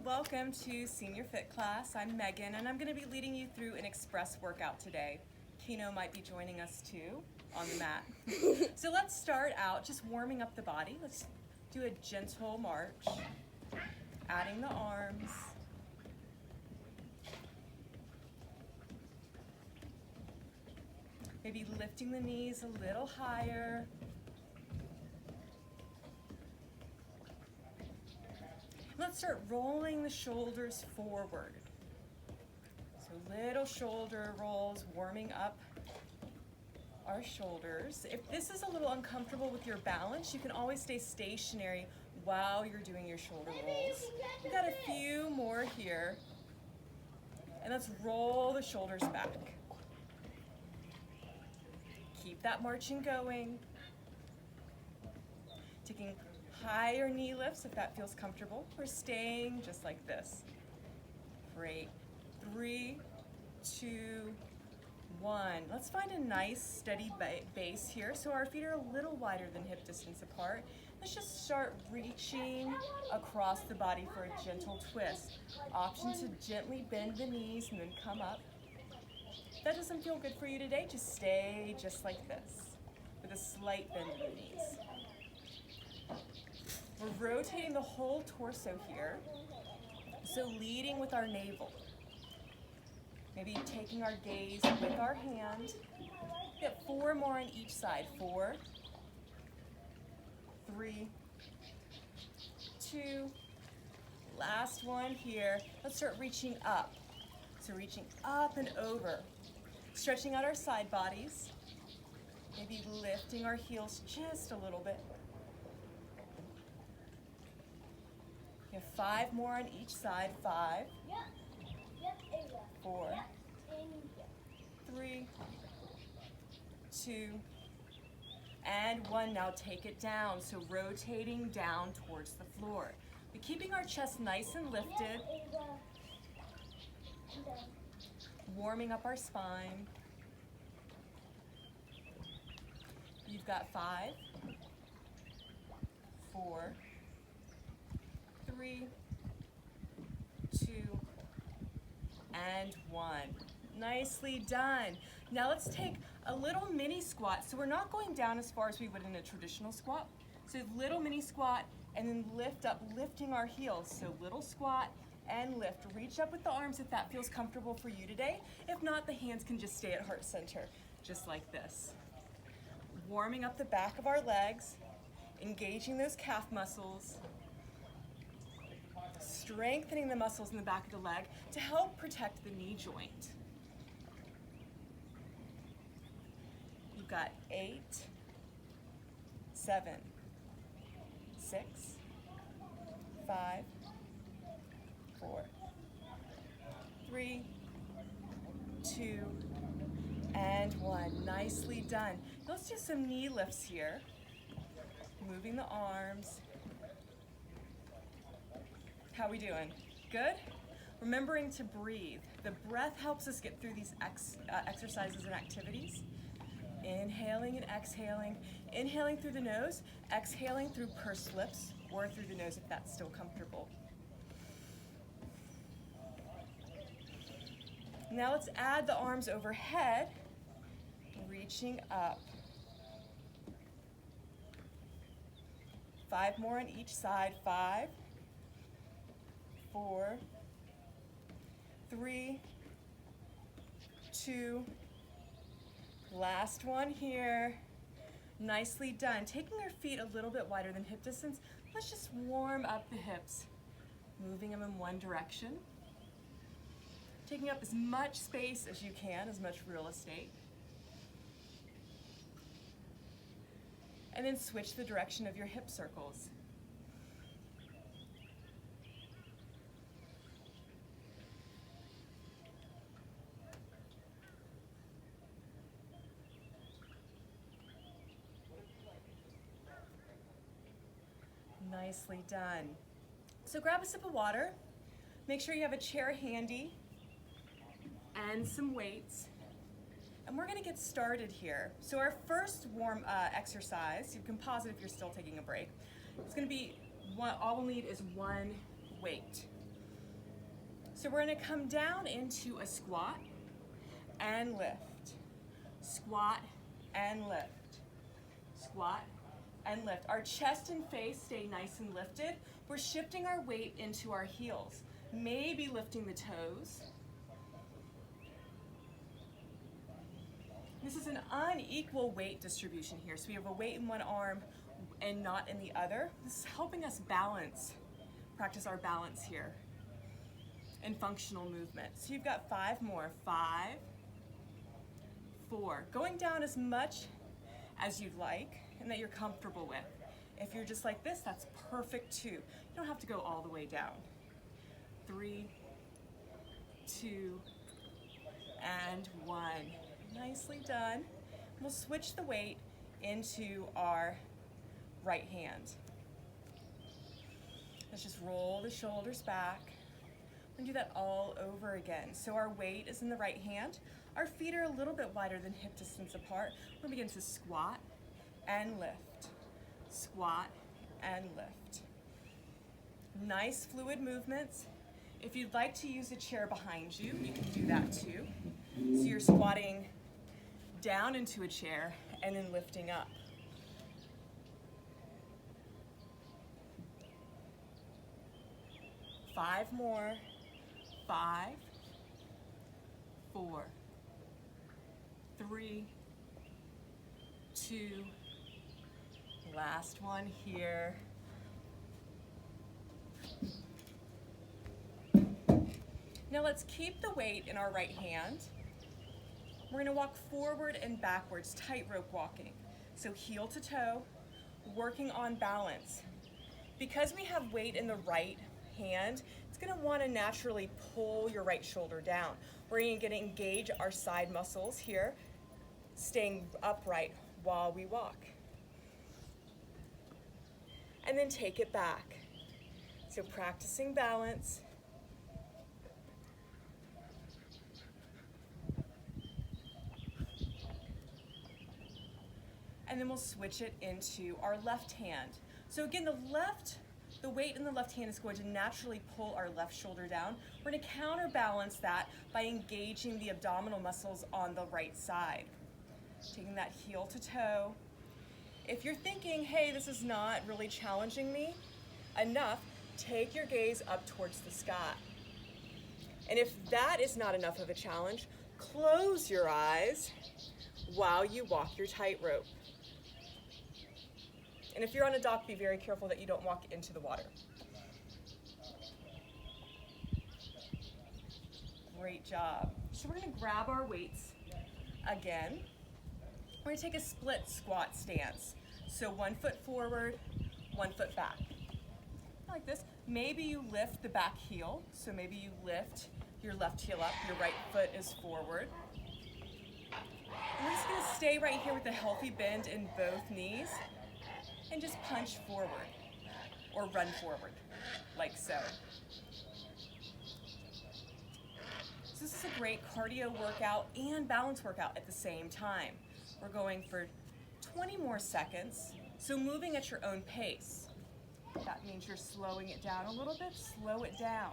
Welcome to Senior Fit Class. I'm Megan and I'm going to be leading you through an express workout today. Kino might be joining us too on the mat. So let's start out just warming up the body. Let's do a gentle march, adding the arms. Maybe lifting the knees a little higher. Let's start rolling the shoulders forward. So little shoulder rolls, warming up our shoulders. If this is a little uncomfortable with your balance, you can always stay stationary while you're doing your shoulder rolls. We've got a few more here. And let's roll the shoulders back. Keep that marching going. Taking higher knee lifts if that feels comfortable. We're staying just like this. Great. 3, 2, 1. Let's find a nice steady base here so our feet are a little wider than hip distance apart. Let's just start reaching across the body for a gentle twist. Option to gently bend the knees and then come up. If that doesn't feel good for you today, just stay just like this with a slight bend in the knees. We're rotating the whole torso here, so leading with our navel. Maybe taking our gaze with our hand. Get 4 more on each side. 4, 3, 2, last one here. Let's start reaching up. So reaching up and over. Stretching out our side bodies. Maybe lifting our heels just a little bit. You have 5 more on each side. 5, 4, 3, 2, and 1. Now take it down. So rotating down towards the floor. But keeping our chest nice and lifted. Warming up our spine. You've got 5, 4, 3, 2, and 1. Nicely done. Now let's take a little mini squat. So we're not going down as far as we would in a traditional squat. So little mini squat and then lift up, lifting our heels. So little squat and lift. Reach up with the arms if that feels comfortable for you today. If not, the hands can just stay at heart center, just like this. Warming up the back of our legs, engaging those calf muscles, strengthening the muscles in the back of the leg to help protect the knee joint. You've got 8, 7, 6, 5, 4, 3, 2, and 1. Nicely done. Let's do some knee lifts here. Moving the arms. How are we doing? Good? Remembering to breathe. The breath helps us get through these exercises and activities. Inhaling and exhaling. Inhaling through the nose, exhaling through pursed lips or through the nose if that's still comfortable. Now let's add the arms overhead, reaching up. 5 more on each side. 5, 4, 3, 2, last one here. Nicely done. Taking our feet a little bit wider than hip distance, let's just warm up the hips, moving them in one direction. Taking up as much space as you can, as much real estate. And then switch the direction of your hip circles. Nicely done. So grab a sip of water. Make sure you have a chair handy and some weights. And we're gonna get started here. So our first warm exercise, you can pause it if you're still taking a break. It's gonna be, all we'll need is one weight. So we're going to come down into a squat and lift. Squat and lift. Squat and lift. Our chest and face stay nice and lifted. We're shifting our weight into our heels, maybe lifting the toes. This is an unequal weight distribution here. So we have a weight in one arm and not in the other. This is helping us balance, practice our balance here and functional movement. So you've got 5 more. 5, 4. Going down as much as you'd like and that you're comfortable with. If you're just like this, that's perfect too. You don't have to go all the way down. 3, 2, and 1. Nicely done. We'll switch the weight into our right hand. Let's just roll the shoulders back and do that all over again. So our weight is in the right hand. Our feet are a little bit wider than hip distance apart. We'll begin to squat and lift. Squat and lift. Nice fluid movements. If you'd like to use a chair behind you, you can do that too. So you're squatting down into a chair and then lifting up. Five more. 5, 4, 3, 2, last one here. Now let's keep the weight in our right hand. We're gonna walk forward and backwards, tightrope walking. So heel to toe, working on balance. Because we have weight in the right hand, it's gonna wanna naturally pull your right shoulder down. We're gonna engage our side muscles here, staying upright while we walk. And then take it back. So practicing balance. And then we'll switch it into our left hand. So again, the weight in the left hand is going to naturally pull our left shoulder down. We're going to counterbalance that by engaging the abdominal muscles on the right side. Taking that heel to toe. If you're thinking, hey, this is not really challenging me enough, take your gaze up towards the sky. And if that is not enough of a challenge, close your eyes while you walk your tightrope. And if you're on a dock, be very careful that you don't walk into the water. Great job. So we're gonna grab our weights again. We're gonna take a split squat stance. So 1 foot forward, 1 foot back. Like this. Maybe you lift the back heel. So maybe you lift your left heel up, your right foot is forward. And we're just gonna stay right here with a healthy bend in both knees. And just punch forward or run forward, like so. So this is a great cardio workout and balance workout at the same time. We're going for 20 more seconds, so moving at your own pace. That means you're slowing it down a little bit, slow it down.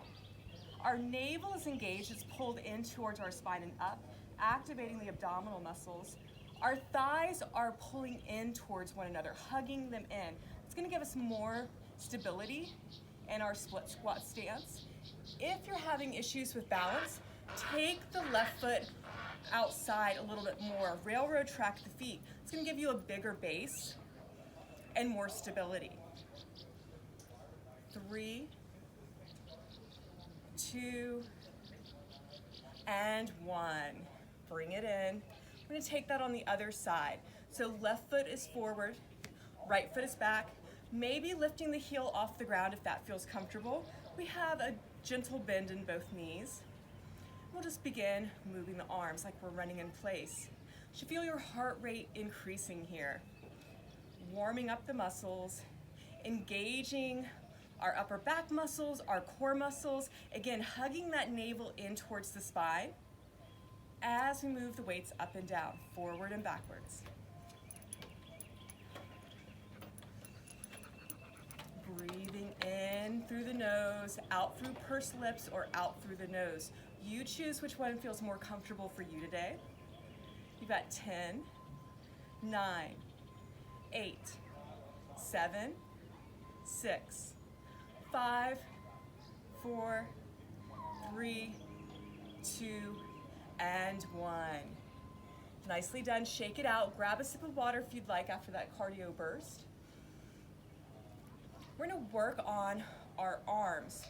Our navel is engaged, it's pulled in towards our spine and up, activating the abdominal muscles. Our thighs are pulling in towards one another, hugging them in. It's gonna give us more stability in our split squat stance. If you're having issues with balance, take the left foot outside a little bit more. Railroad track the feet. It's gonna give you a bigger base and more stability. 3, 2, and 1. Bring it in. We're gonna take that on the other side. So left foot is forward, right foot is back. Maybe lifting the heel off the ground if that feels comfortable. We have a gentle bend in both knees. We'll just begin moving the arms like we're running in place. You should feel your heart rate increasing here. Warming up the muscles, engaging our upper back muscles, our core muscles. Again, hugging that navel in towards the spine as we move the weights up and down, forward and backwards. Breathing in through the nose, out through pursed lips, or out through the nose. You choose which one feels more comfortable for you today. You've got 10, 9, 8, 7, 6, 5, 4, 3, 2, and 1. Nicely done. Shake it out. Grab a sip of water if you'd like after that cardio burst. We're going to work on our arms.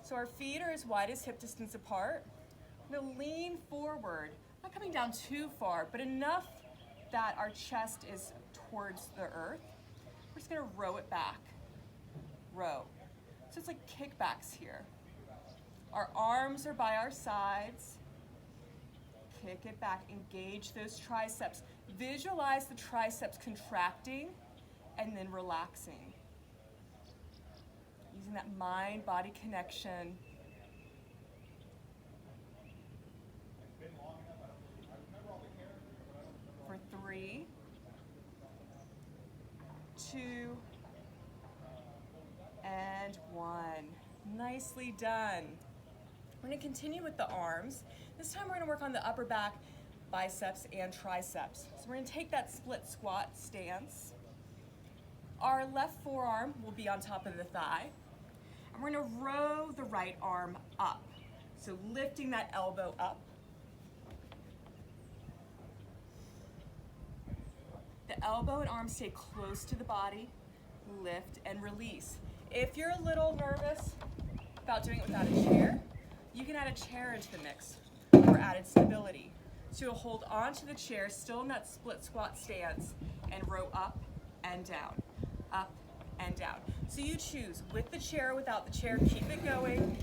So our feet are as wide as hip distance apart. I'm going to lean forward, not coming down too far, but enough that our chest is towards the earth. We're just going to row it back. Row. So it's like kickbacks here. Our arms are by our sides. Kick it back. Engage those triceps. Visualize the triceps contracting and then relaxing. Using that mind-body connection. For 3, 2, and 1. Nicely done. We're going to continue with the arms. This time we're going to work on the upper back, biceps, and triceps. So we're going to take that split squat stance. Our left forearm will be on top of the thigh. And we're going to row the right arm up. So lifting that elbow up. The elbow and arm stay close to the body. Lift and release. If you're a little nervous about doing it without a chair, you can add a chair into the mix for added stability. So you'll hold onto the chair, still in that split squat stance, and row up and down, up and down. So you choose with the chair or without the chair. Keep it going.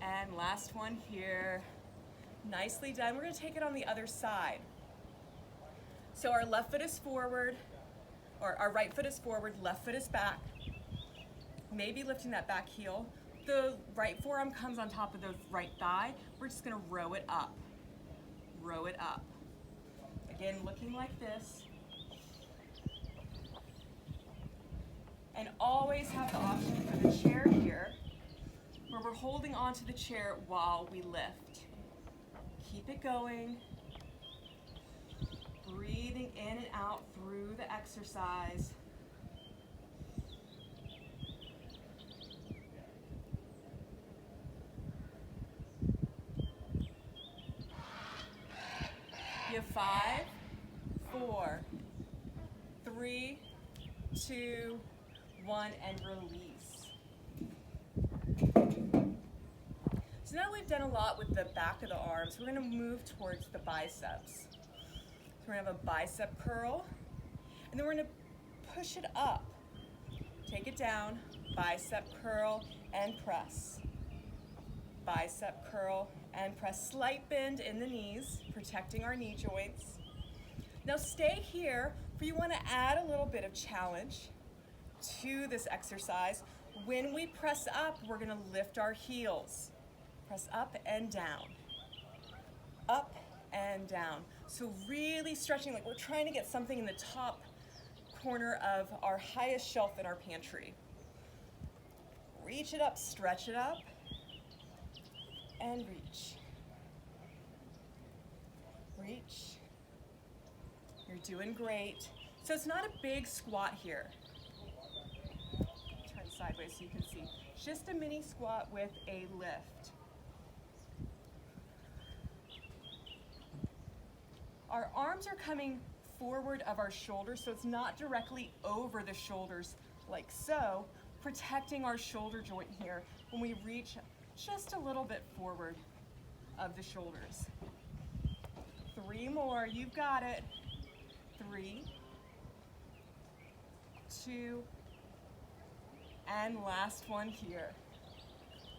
And last one here. Nicely done. We're going to take it on the other side. So our left foot is forward, or our right foot is forward, left foot is back. Maybe lifting that back heel. The right forearm comes on top of the right thigh. We're just going to row it up. Row it up. Again, looking like this. And always have the option for the chair here, where we're holding onto the chair while we lift. Keep it going. Breathing in and out through the exercise. You have 5, 4, 3, 2, 1, and release. So now we've done a lot with the back of the arms. We're going to move towards the biceps. So we're going to have a bicep curl, and then we're going to push it up. Take it down, bicep curl, and press. Bicep curl and press. Slight bend in the knees, protecting our knee joints. Now stay here, for you want to add a little bit of challenge to this exercise. When we press up, we're going to lift our heels. Press up and down. Up and down. So really stretching, like we're trying to get something in the top corner of our highest shelf in our pantry. Reach it up, stretch it up, and reach. Reach. You're doing great. So it's not a big squat here. Turn sideways so you can see. Just a mini squat with a lift. Our arms are coming forward of our shoulders, so it's not directly over the shoulders like so, protecting our shoulder joint here when we reach just a little bit forward of the shoulders. 3 more, you've got it. 3, 2, and last one here.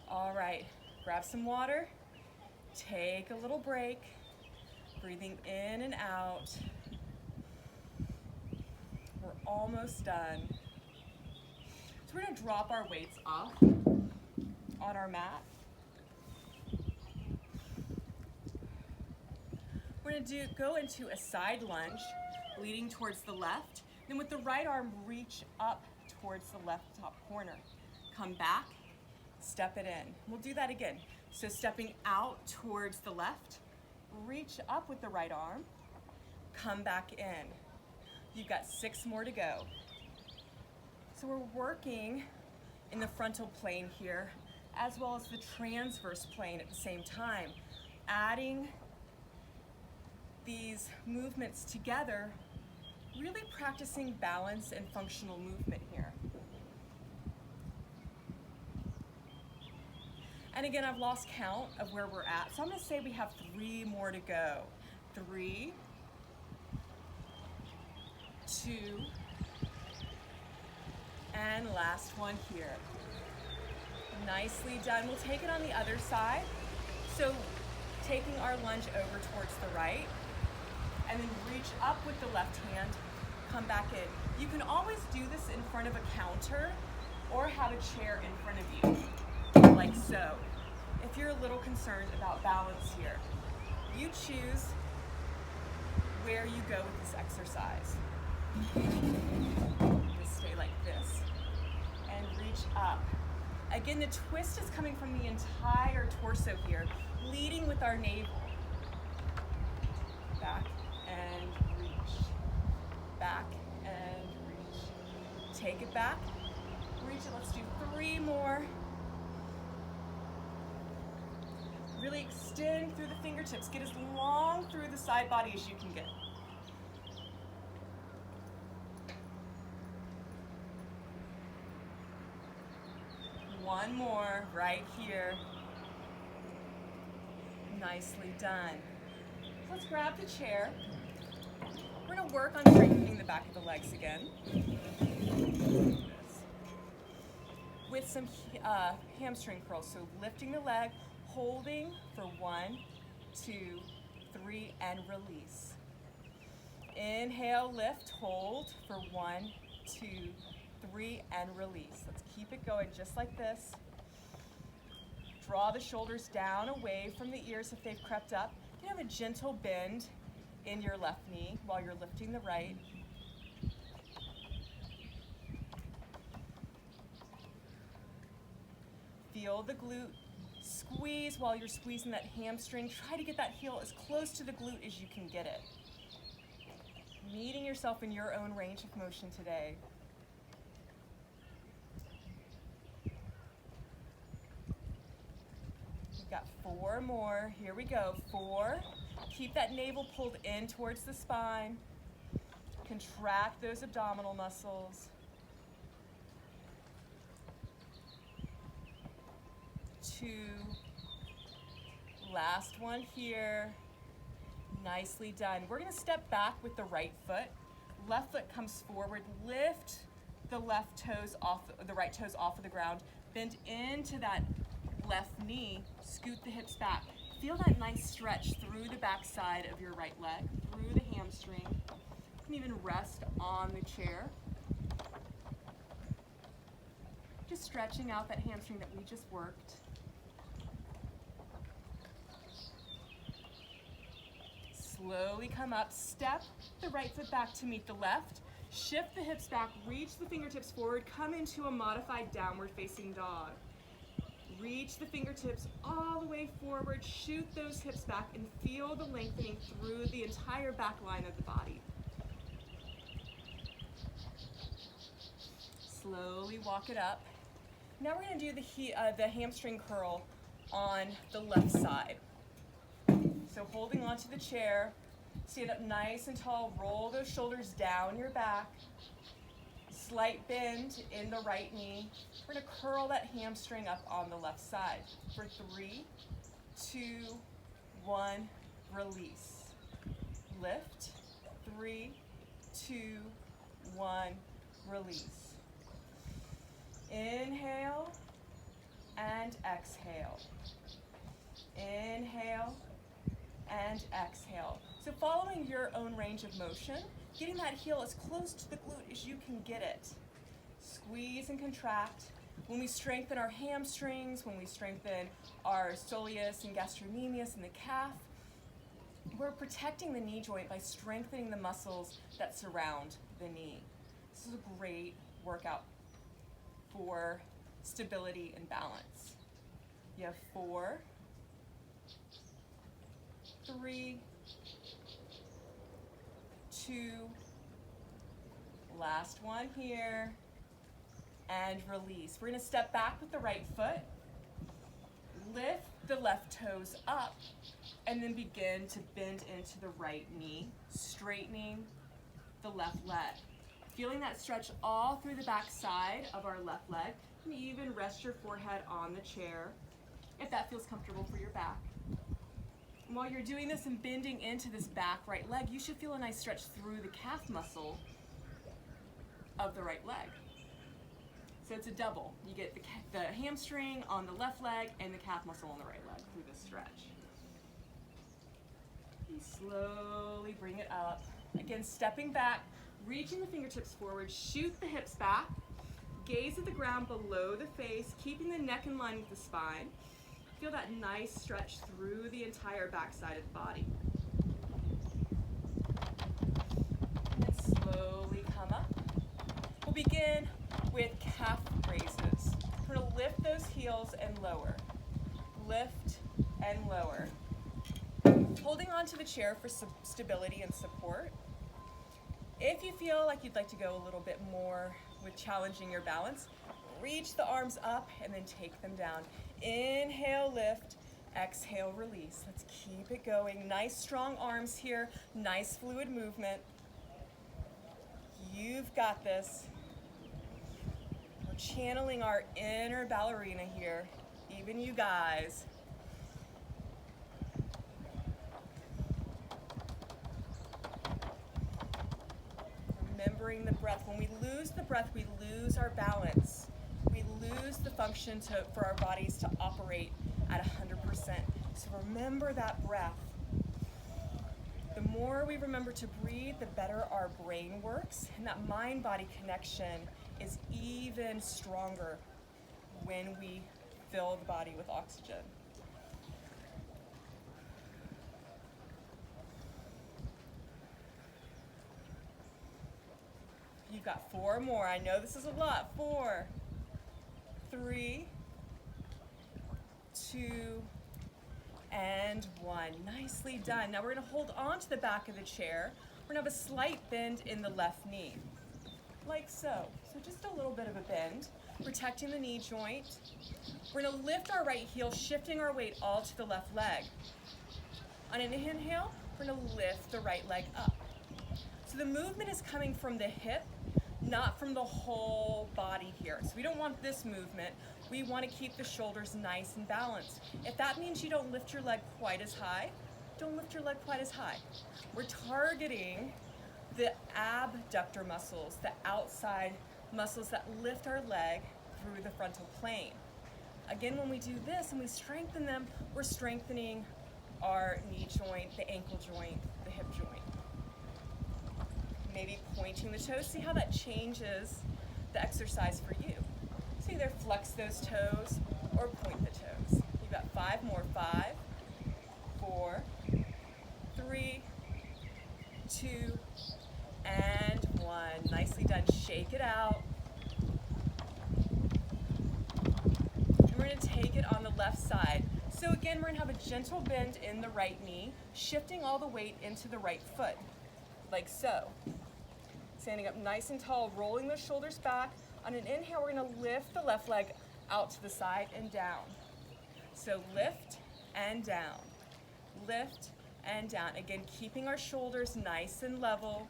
All right, grab some water, take a little break, breathing in and out. We're almost done. So we're gonna drop our weights off on our mat. going to go into a side lunge, leading towards the left. Then with the right arm, reach up towards the left top corner. Come back, step it in. We'll do that again. So stepping out towards the left, reach up with the right arm, come back in. You've got 6 more to go. So we're working in the frontal plane here, as well as the transverse plane at the same time, adding these movements together, really practicing balance and functional movement here. And again, I've lost count of where we're at, so I'm going to say we have 3 more to go. 3, 2, and last one here. Nicely done. We'll take it on the other side. So taking our lunge over towards the right, and then reach up with the left hand, come back in. You can always do this in front of a counter or have a chair in front of you, like so. If you're a little concerned about balance here, you choose where you go with this exercise. Just stay like this and reach up. Again, the twist is coming from the entire torso here, leading with our navel. Back and reach. Back and reach. Take it back, reach it. Let's do 3 more. Really extend through the fingertips. Get as long through the side body as you can get. One more right here. Nicely done. Let's grab the chair. We're going to work on strengthening the back of the legs again. With some hamstring curls. So lifting the leg, holding for 1, 2, 3, and release. Inhale, lift, hold for 1, 2, 3, and release. Let's keep it going just like this. Draw the shoulders down away from the ears if they've crept up. You can have a gentle bend in your left knee while you're lifting the right. Feel the glute squeeze while you're squeezing that hamstring. Try to get that heel as close to the glute as you can get it. Meeting yourself in your own range of motion today. We've got 4 more. Here we go. 4. Keep that navel pulled in towards the spine. Contract those abdominal muscles. 2. Last one here. Nicely done. We're going to step back with the right foot. Left foot comes forward. Lift the left toes off, the right toes off of the ground. Bend into that left knee. Scoot the hips back. Feel that nice stretch through the back side of your right leg, through the hamstring. You can even rest on the chair. Just stretching out that hamstring that we just worked. Slowly come up, step the right foot back to meet the left, shift the hips back, reach the fingertips forward, come into a modified downward facing dog. Reach the fingertips all the way forward, shoot those hips back, and feel the lengthening through the entire back line of the body. Slowly walk it up. Now we're going to do the hamstring curl on the left side. So holding onto the chair, stand up nice and tall, roll those shoulders down your back, slight bend in the right knee. We're going to curl that hamstring up on the left side for 3, 2, 1, release. Lift, 3, 2, 1, release. Inhale and exhale. Inhale and exhale. So following your own range of motion, getting that heel as close to the glute as you can get it. Squeeze and contract. When we strengthen our hamstrings, when we strengthen our soleus and gastrocnemius in the calf, we're protecting the knee joint by strengthening the muscles that surround the knee. This is a great workout for stability and balance. You have 4, 3, 2, last one here, and release. We're going to step back with the right foot, lift the left toes up, and then begin to bend into the right knee, straightening the left leg. Feeling that stretch all through the back side of our left leg. You can even rest your forehead on the chair if that feels comfortable for your back. And while you're doing this and bending into this back right leg, you should feel a nice stretch through the calf muscle of the right leg. So it's a double. You get the hamstring on the left leg and the calf muscle on the right leg through this stretch. And slowly bring it up. Again, stepping back, reaching the fingertips forward, shoot the hips back, gaze at the ground below the face, keeping the neck in line with the spine. Feel that nice stretch through the entire back side of the body. And then slowly come up. We'll begin with calf raises. We're going to lift those heels and lower. Lift and lower. Holding onto the chair for stability and support. If you feel like you'd like to go a little bit more with challenging your balance, reach the arms up and then take them down. Inhale, lift. Exhale, release. Let's keep it going. Nice strong arms here. Nice fluid movement. You've got this. We're channeling our inner ballerina here. Even you guys. Remembering the breath. When we lose the breath, we lose our balance. We lose the function for our bodies to operate at 100%. So remember that breath. The more we remember to breathe, the better our brain works, and that mind-body connection is even stronger when we fill the body with oxygen. You've got 4 more. I know this is a lot. 4, 3, 2, and 1. Nicely done. Now we're going to hold on to the back of the chair. We're going to have a slight bend in the left knee, like so. So just a little bit of a bend, protecting the knee joint. We're going to lift our right heel, shifting our weight all to the left leg. On an inhale, we're going to lift the right leg up. So the movement is coming from the hip, not from the whole body here. So we don't want this movement. We want to keep the shoulders nice and balanced. If that means you don't lift your leg quite as high, don't lift your leg quite as high. We're targeting the abductor muscles, the outside muscles that lift our leg through the frontal plane. Again, when we do this and we strengthen them, we're strengthening our knee joint, the ankle joint, the hip joint. Maybe pointing the toes, see how that changes the exercise for you. So either flex those toes or point the toes. You've got 5 more. 5, 4, 3, 2, and 1. Nicely done. Shake it out. And we're going to take it on the left side. So again, we're going to have a gentle bend in the right knee, shifting all the weight into the right foot, like so. Standing up nice and tall, rolling the shoulders back. On an inhale, we're going to lift the left leg out to the side and down. So lift and down, lift and down. Again, keeping our shoulders nice and level,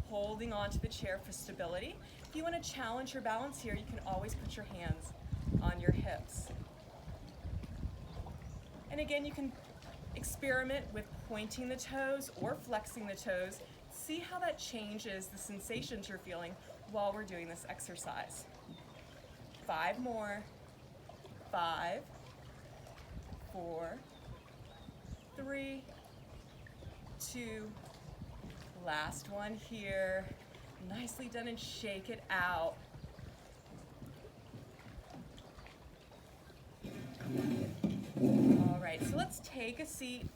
holding onto the chair for stability. If you want to challenge your balance here, you can always put your hands on your hips. And again, you can experiment with pointing the toes or flexing the toes. See how that changes the sensations you're feeling while we're doing this exercise. 5 more. 5, 4, 3, 2, last one here. Nicely done, and shake it out. All right, so let's take a seat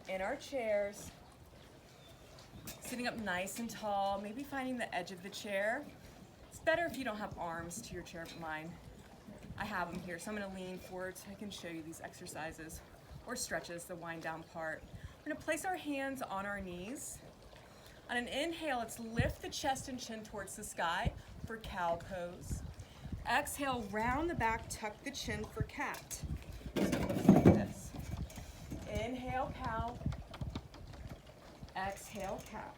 in our chairs, sitting up nice and tall, maybe finding the edge of the chair. It's better if you don't have arms to your chair, but mine, I have them here. So I'm gonna lean forward so I can show you these exercises or stretches, the wind down part. We're gonna place our hands on our knees. On an inhale, let's lift the chest and chin towards the sky for cow pose. Exhale, round the back, tuck the chin for cat. So it looks like this. Inhale, cow. Exhale, cat.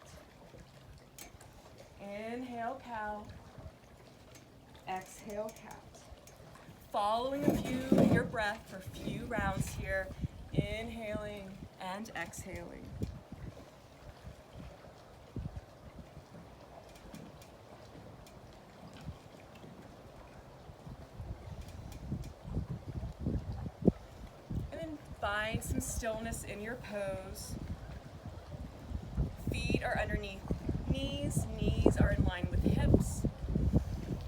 Inhale, cow. Exhale, cat. Following your breath for a few rounds here. Inhaling and exhaling. And then find some stillness in your pose. Feet are underneath knees. Knees are in line with hips.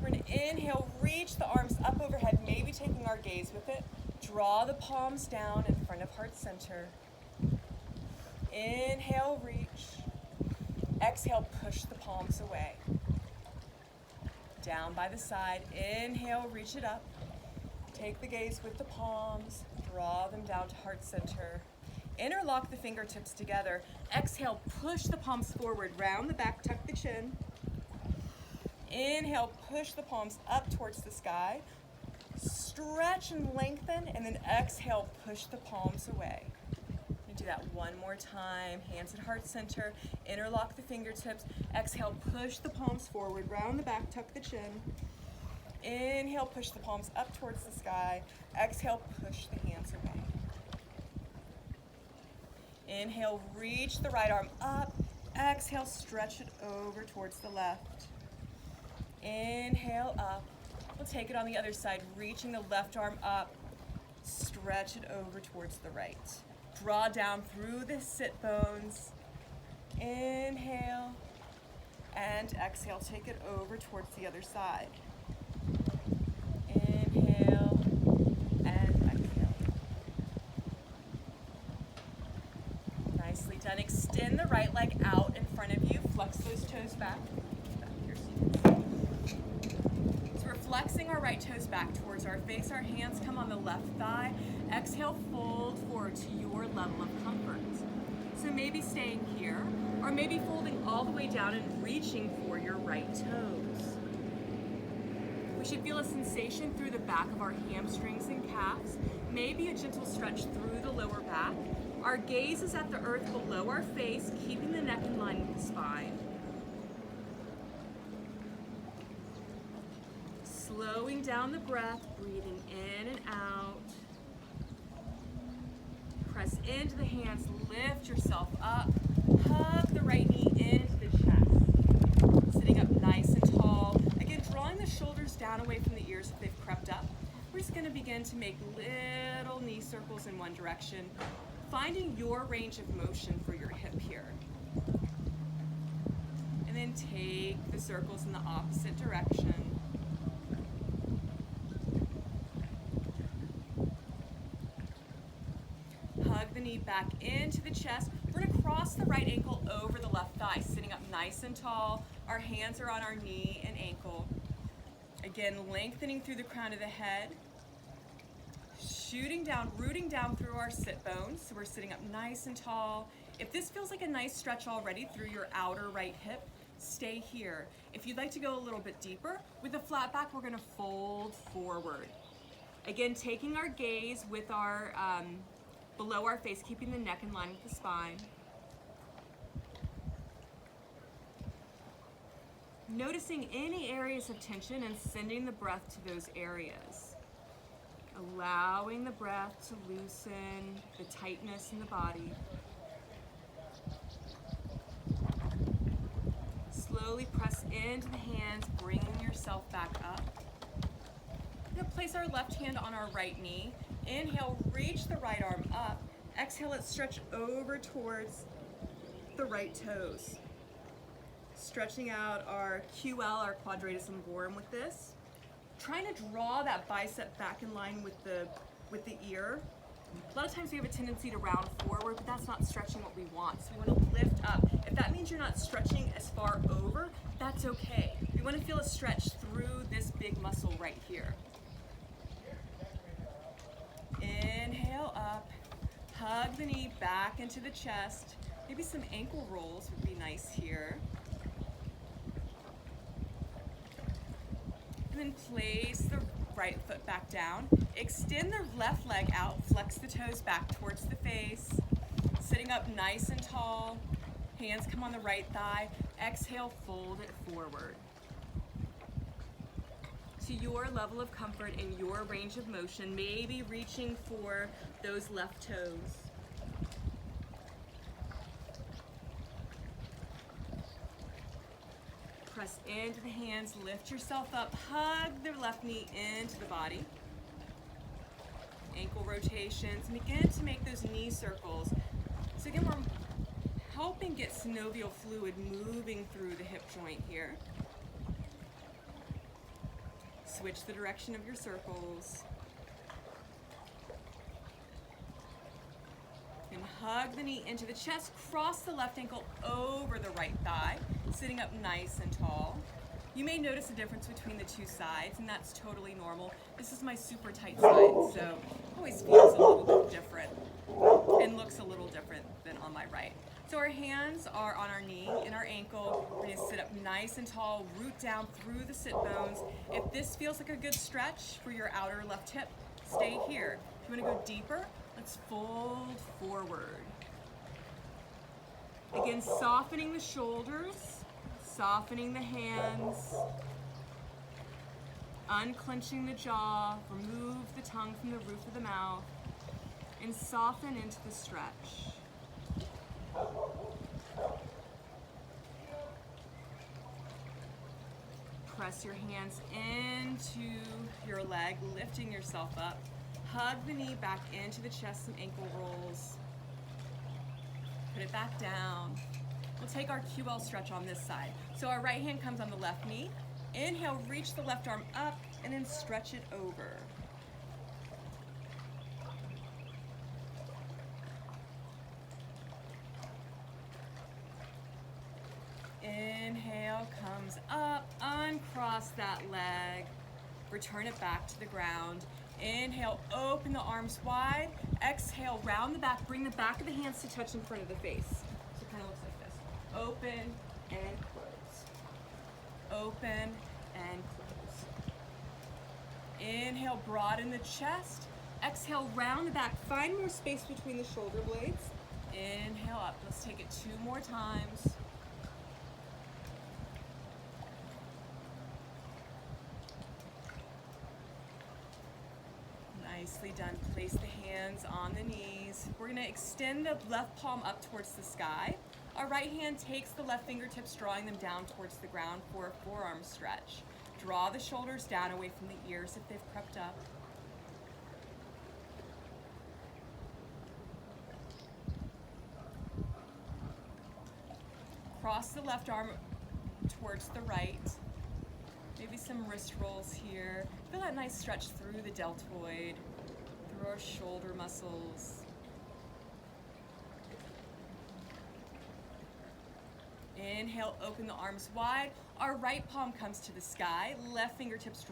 We're going to inhale, reach the arms up overhead, maybe taking our gaze with it. Draw the palms down in front of heart center. Inhale, reach. Exhale, push the palms away. Down by the side. Inhale, reach it up. Take the gaze with the palms. Draw them down to heart center. Interlock the fingertips together. Exhale, push the palms forward. Round the back, tuck the chin. Inhale, push the palms up towards the sky. Stretch and lengthen, and then exhale, push the palms away. You do that one more time. Hands at heart center. Interlock the fingertips. Exhale, push the palms forward. Round the back, tuck the chin. Inhale, push the palms up towards the sky. Exhale, push the hands away. Inhale, reach the right arm up. Exhale, stretch it over towards the left. Inhale, up. We'll take it on the other side, reaching the left arm up. Stretch it over towards the right. Draw down through the sit bones. Inhale and exhale. Take it over towards the other side. Inhale and exhale. Nicely done. Extend the right leg out in front of you. Flex those toes back. So we're flexing our right toes back towards our face. Our hands come on the left thigh. Exhale, fold forward to your level of comfort. So maybe staying here, or maybe folding all the way down and reaching for your right toes. We should feel a sensation through the back of our hamstrings and calves, maybe a gentle stretch through the lower back. Our gaze is at the earth below our face, keeping the neck in line with the spine. Slowing down the breath, breathing in and out. Press into the hands, lift yourself up. Hug the right knee into the chest. Sitting up nice and tall. Again, drawing the shoulders down away from the ears if they've crept up. We're just going to begin to make little knee circles in one direction, finding your range of motion for your hip here. And then take the circles in the opposite direction. Hug the knee back into the chest. We're going to cross the right ankle over the left thigh, sitting up nice and tall. Our hands are on our knee and ankle. Again, lengthening through the crown of the head. Shooting down, rooting down through our sit bones. So we're sitting up nice and tall. If this feels like a nice stretch already through your outer right hip, stay here. If you'd like to go a little bit deeper, with a flat back, we're going to fold forward. Again, taking our gaze with our below our face, keeping the neck in line with the spine. Noticing any areas of tension and sending the breath to those areas. Allowing the breath to loosen the tightness in the body. Slowly press into the hands, bringing yourself back up. We're going to place our left hand on our right knee. Inhale, reach the right arm up. Exhale, let's stretch over towards the right toes. Stretching out our QL, our quadratus lumborum with this. Trying to draw that bicep back in line with the ear. A lot of times we have a tendency to round forward, but that's not stretching what we want. So we want to lift up. If that means you're not stretching as far over, that's okay. We want to feel a stretch through this big muscle right here. Inhale up, hug the knee back into the chest. Maybe some ankle rolls would be nice here. And then place the right foot back down. Extend the left leg out, flex the toes back towards the face. Sitting up nice and tall. Hands come on the right thigh. Exhale, fold it forward. To your level of comfort in your range of motion, maybe reaching for those left toes. Press into the hands, lift yourself up, hug the left knee into the body. Ankle rotations, and begin to make those knee circles. So again, we're helping get synovial fluid moving through the hip joint here. Switch the direction of your circles. And hug the knee into the chest, cross the left ankle over the right thigh, sitting up nice and tall. You may notice a difference between the two sides, and that's totally normal. This is my super tight side, so it always feels a little bit different and looks a little different than on my right. So our hands are on our knee and our ankle. We're going to sit up nice and tall, root down through the sit bones. If this feels like a good stretch for your outer left hip, stay here. If you want to go deeper, let's fold forward. Again, softening the shoulders, softening the hands, unclenching the jaw, remove the tongue from the roof of the mouth, and soften into the stretch. Press your hands into your leg, lifting yourself up. Hug the knee back into the chest, some ankle rolls. Put it back down. We'll take our QL stretch on this side. So our right hand comes on the left knee. Inhale, reach the left arm up, and then stretch it over. Inhale, comes up, uncross that leg, return it back to the ground. Inhale, open the arms wide. Exhale, round the back, bring the back of the hands to touch in front of the face. So it kind of looks like this. Open and close. Open and close. Inhale, broaden the chest. Exhale, round the back. Find more space between the shoulder blades. Inhale up. Let's take it 2 more times. Nicely done. Place the hands on the knees. We're going to extend the left palm up towards the sky. Our right hand takes the left fingertips, drawing them down towards the ground for a forearm stretch. Draw the shoulders down away from the ears if they've crept up. Cross the left arm towards the right. Maybe some wrist rolls here. Feel that nice stretch through the deltoid, through our shoulder muscles. Inhale, open the arms wide. Our right palm comes to the sky. Left fingertips